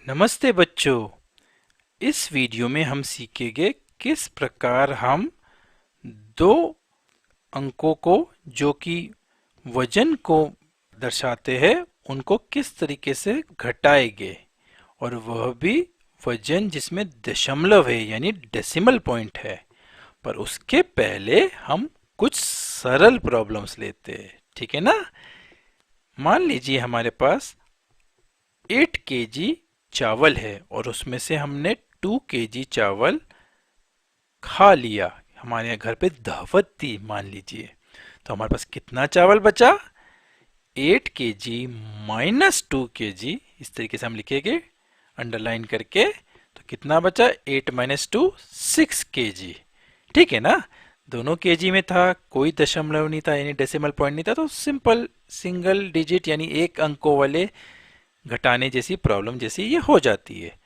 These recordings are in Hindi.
नमस्ते बच्चों। इस वीडियो में हम सीखेंगे किस प्रकार हम दो अंकों को जो कि वजन को दर्शाते हैं उनको किस तरीके से घटाएंगे, और वह भी वजन जिसमें दशमलव है यानी डेसिमल पॉइंट है। पर उसके पहले हम कुछ सरल प्रॉब्लम्स लेते हैं, ठीक है ना। मान लीजिए हमारे पास 8 केजी चावल है और उसमें से हमने 2 केजी चावल खा लिया। हमारे यहाँ घर पे दावत थी मान लीजिए। तो हमारे पास कितना चावल बचा? 8 केजी माइनस 2 केजी, इस तरीके से हम लिखेंगे अंडरलाइन करके। तो कितना बचा? 8 माइनस 2 6 केजी। ठीक है ना। दोनों केजी में था, कोई दशमलव नहीं था यानी डेसिमल पॉइंट नहीं था, तो सिंपल सिंगल डिजिट यानी एक अंकों वाले घटाने जैसी प्रॉब्लम जैसी ये हो जाती है,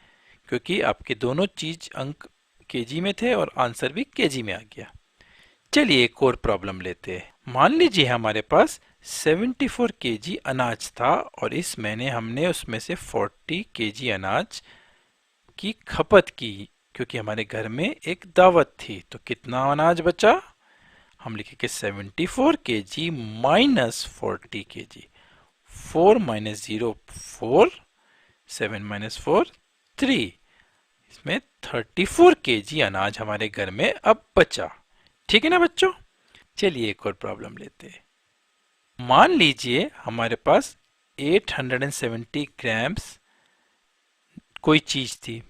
क्योंकि आपके दोनों चीज अंक केजी में थे और आंसर भी केजी में आ गया। चलिए एक और प्रॉब्लम लेते हैं। मान लीजिए हमारे पास 74 केजी अनाज था और इस महीने हमने उसमें से 40 केजी अनाज की खपत की, क्योंकि हमारे घर में एक दावत थी। तो कितना अनाज बचा? हम लिखेंगे 74 KG minus 40 KG. 4 minus 0 4, 7 minus 4 3। इसमें 34 केजी अनाज हमारे घर में अब बचा। ठीक है ना बच्चों। चलिए एक और प्रॉब्लम लेते हैं। मान लीजिए हमारे पास 870 ग्राम्स कोई चीज थी।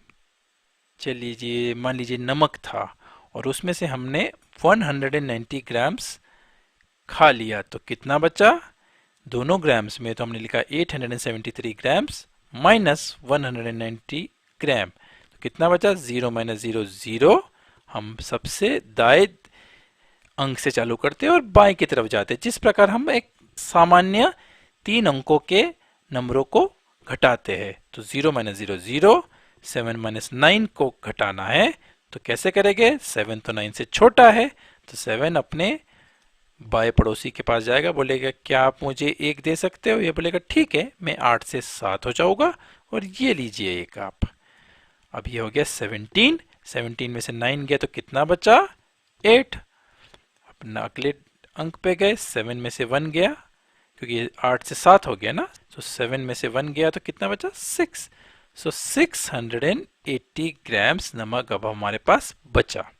चलिए मान लीजिए नमक था और उसमें से हमने 190 ग्राम्स खा लिया। तो कितना बचा? दोनों ग्राम्स में तो हमने लिखा 873 ग्राम्स माइनस 190 ग्राम। तो कितना बचा? 0 माइनस 0 0। हम सबसे दाएं अंक से चालू करते हैं और बाएं की तरफ जाते हैं, जिस प्रकार हम एक सामान्य तीन अंकों के नंबरों को घटाते हैं। तो 0 माइनस 0 0, 7 माइनस 9 को घटाना है तो कैसे करेंगे? 7 तो 9 से छोटा है, तो 7 अपने बाएं पड़ोसी के पास जाएगा, बोलेगा क्या आप मुझे एक दे सकते हो? ये बोलेगा ठीक है, मैं 8 से 7 हो जाऊंगा और ये लीजिए एक आप। अब ये हो गया 17। 17 में से 9 गया तो कितना बचा? 8। अपना अगले अंक पे गए, 7 में से 1 गया क्योंकि ये 8 से 7 हो गया ना, तो 7 में से 1 गया तो कितना बचा? 6। सो 680 ग्राम्स नमक अब हमारे पास बचा।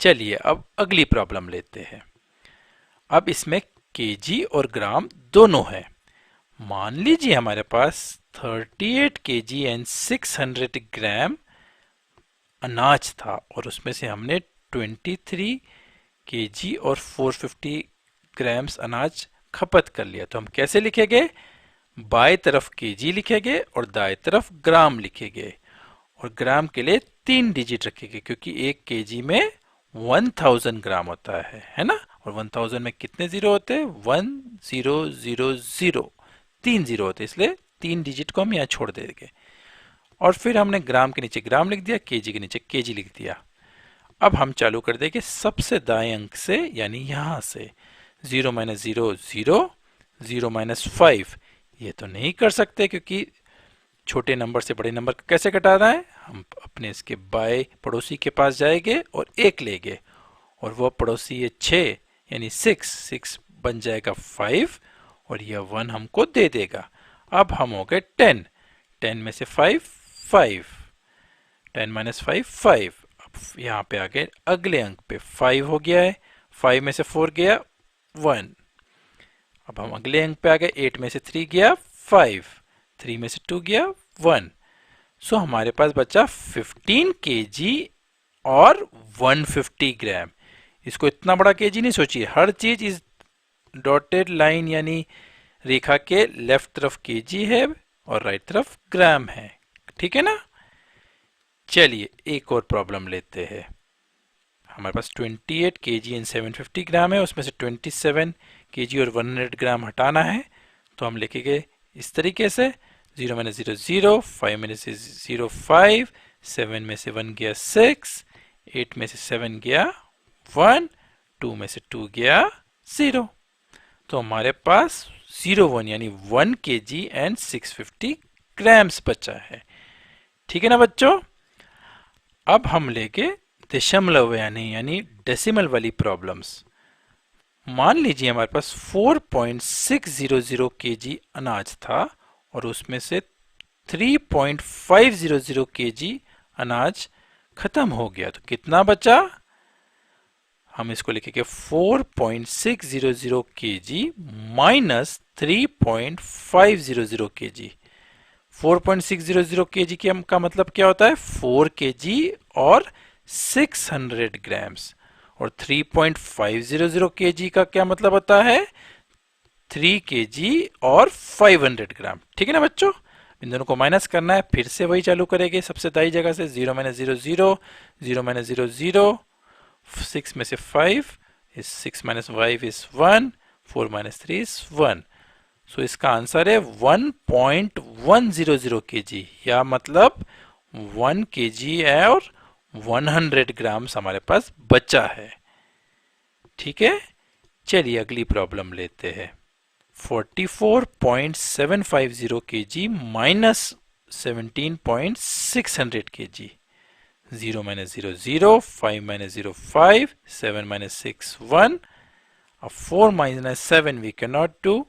चलिए अब अगली प्रॉब्लम लेते हैं। अब इसमें केजी और ग्राम दोनों है। मान लीजिए हमारे पास 38 केजी एंड 600 ग्राम अनाज था और उसमें से हमने 23 केजी और 450 ग्राम्स अनाज खपत कर लिया। तो हम कैसे लिखेंगे? बाएं तरफ केजी लिखेंगे और दाएं तरफ ग्राम लिखेंगे, और ग्राम के लिए 3 डिजिट रखेंगे क्योंकि एक केजी में 1000 ग्राम होता है ना। और 1000 में कितने जीरो होते हैं? 1000, 3 जीरो होते हैं, इसलिए 3 डिजिट को हम यहाँ छोड़ देंगे। और फिर हमने ग्राम के नीचे ग्राम लिख दिया, केजी के नीचे केजी लिख दिया। अब हम चालू कर देंगे सबसे दाएं अंक से यानी यहां से। 0 माइनस 0 0, 0 माइनस 5। ये तो नहीं कर सकते क्योंकि छोटे नंबर से बड़े नंबर को कैसे घटाना है? हम अपने इसके बाएं पड़ोसी के पास जाएंगे और एक लेंगे, और वो पड़ोसी ये 6 यानी 6 बन जाएगा 5, और यह 1 हमको दे देगा। अब हम हो गए 10। 10 में से 5 5, 10 माइनस 5 5। अब यहाँ पे आ गए अगले अंक पे 5 हो गया है। 5 में से 4 गया 1। अब हम अगले अंक पे आ गए, 8 में से 3 गया 5, 3 में से 2 गया 1। सो हमारे पास बचा 15 केजी और 150 ग्राम। इसको इतना बड़ा केजी नहीं सोचिए, हर चीज इस डॉटेड लाइन यानी रेखा के लेफ्ट तरफ केजी है और राइट तरफ ग्राम है। ठीक है ना। चलिए एक और प्रॉब्लम लेते हैं। हमारे पास 28 केजी एंड 750 ग्राम है, उसमें से 27 केजी और 100 ग्राम हटाना है। तो हम लिखेंगे इस तरीके से। 0 माइनस 0 0, 5 में से 0 5, 7 में से 1 गया 6, 8 में से 7 गया 1, 2 में से 2 गया 0। तो हमारे पास 0 1 यानी 1 केजी एंड 650 ग्राम्स बचा है। ठीक है ना बच्चों। अब हम लेके दशमलव यानी डेसिमल वाली प्रॉब्लम्स। मान लीजिए हमारे पास 4.600 केजी अनाज था और उसमें से 3.500 केजी अनाज खत्म हो गया, तो कितना बचा? हम इसको लिखेंगे 4.600 केजी माइनस 3.500 केजी। 4.600 केजी का मतलब क्या होता है? 4 केजी और 600 ग्राम्स। और 3.500 केजी का क्या मतलब होता है? 3 केजी और 500 ग्राम। ठीक है ना बच्चों। इन दोनों को माइनस करना है, फिर से वही चालू करेंगे सबसे दाई जगह से। 0 माइनस 0 0, 0 माइनस 0 0, 6 में से 5 इस 6 माइनस 5 इज 1, 4 माइनस 3 इज 1। सो इसका आंसर है 1.100 केजी, या मतलब 1 केजी और 100 ग्राम्स हमारे पास बचा है। ठीक है, चलिए अगली प्रॉब्लम लेते हैं। 44.750 KG minus 17.600 KG. 0 minus 0 0, 5 minus 0 5, 7 minus 6 1। अब 4 minus 7 we can not do,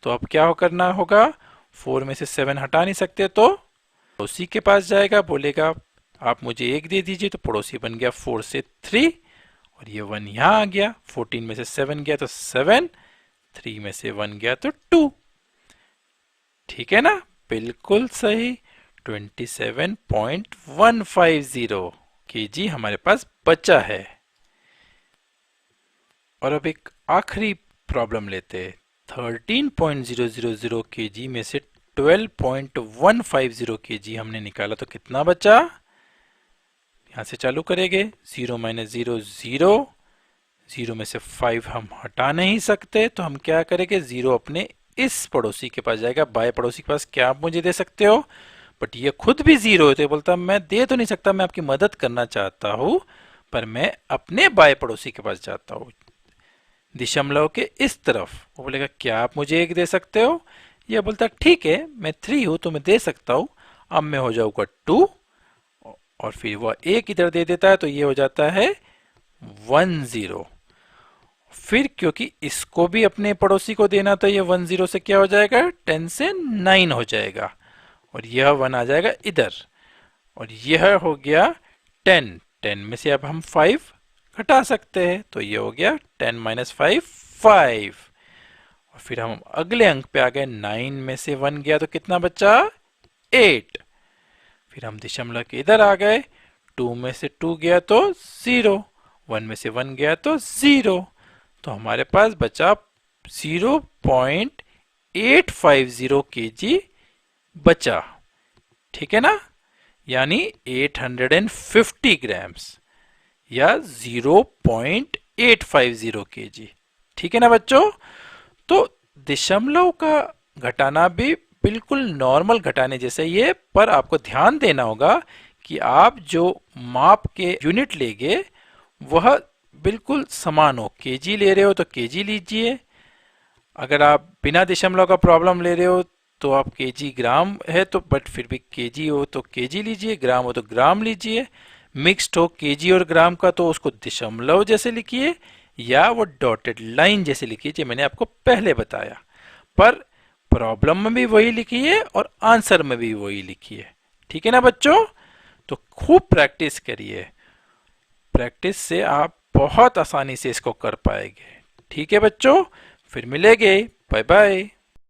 तो अब क्या करना होगा? 4 में से 7 हटा नहीं सकते, तो पड़ोसी के पास जाएगा, बोलेगा आप मुझे 1 दे दीजिए, तो पड़ोसी बन गया 4 से 3 और ये 1 यहाँ आ गया। 14 में से 7 गया तो 7, 3 में से 1 गया तो 2। ठीक है ना, बिल्कुल सही। 27.150 केजी हमारे पास बचा है। और अब एक आखिरी प्रॉब्लम लेते हैं। 13.000 केजी में से 12.150 केजी हमने निकाला, तो कितना बचा? यहां से चालू करेंगे। 0 माइनस 0 0, 0 में से 5 हम हटा नहीं सकते, तो हम क्या करेंगे? 0 अपने इस पड़ोसी के पास जाएगा, बाएं पड़ोसी के पास। क्या आप मुझे दे सकते हो? बट ये खुद भी 0 है, तो ये बोलता मैं दे तो नहीं सकता, मैं आपकी मदद करना चाहता हूं, पर मैं अपने बाएं पड़ोसी के पास जाता हूं, दशमलव के इस तरफ। वो बोलेगा क्या आप मुझे 1 दे सकते हो? ये बोलता ठीक है, मैं 3 हूं तो मैं दे सकता हूं। अब मैं हो जाऊंगा 2 और फिर वह 1 इधर दे देता है, तो ये हो जाता है 10। फिर क्योंकि इसको भी अपने पड़ोसी को देना, तो ये 10 से क्या हो जाएगा? 10 से 9 हो जाएगा और यह 1 आ जाएगा इधर और यह हो गया 10। 10 में से अब हम 5 घटा सकते हैं, तो ये हो गया 10 माइनस 5 5। और फिर हम अगले अंक पे आ गए। 9 में से 1 गया तो कितना बचा? 8। फिर हम दशमलव के इधर आ गए। 2 में से 2 गया तो 0, 1 में से 1 गया तो 0, तो हमारे पास बचा 0.850 केजी बचा। ठीक है ना, यानी 850 ग्राम्स या 0.850 केजी। ठीक है ना बच्चों। तो दशमलव का घटाना भी बिल्कुल नॉर्मल घटाने जैसा ही है, पर आपको ध्यान देना होगा कि आप जो माप के यूनिट लेंगे वह बिल्कुल समान हो। केजी ले रहे हो तो केजी लीजिए, अगर आप बिना दशमलव का प्रॉब्लम ले रहे हो तो आप केजी ग्राम है तो, बट फिर भी केजी हो तो केजी लीजिए, ग्राम हो तो ग्राम लीजिए। मिक्स्ड हो केजी और ग्राम का तो उसको दशमलव जैसे लिखिए या वो डॉटेड लाइन जैसे लिखिए, जो मैंने आपको पहले बताया। पर प्रॉब्लम में भी वही लिखिए और आंसर में भी वही लिखिए। ठीक है ना बच्चों। तो खूब प्रैक्टिस करिए, प्रैक्टिस से आप बहुत आसानी से इसको कर पाएंगे। ठीक है बच्चों, फिर मिलेंगे। Bye bye.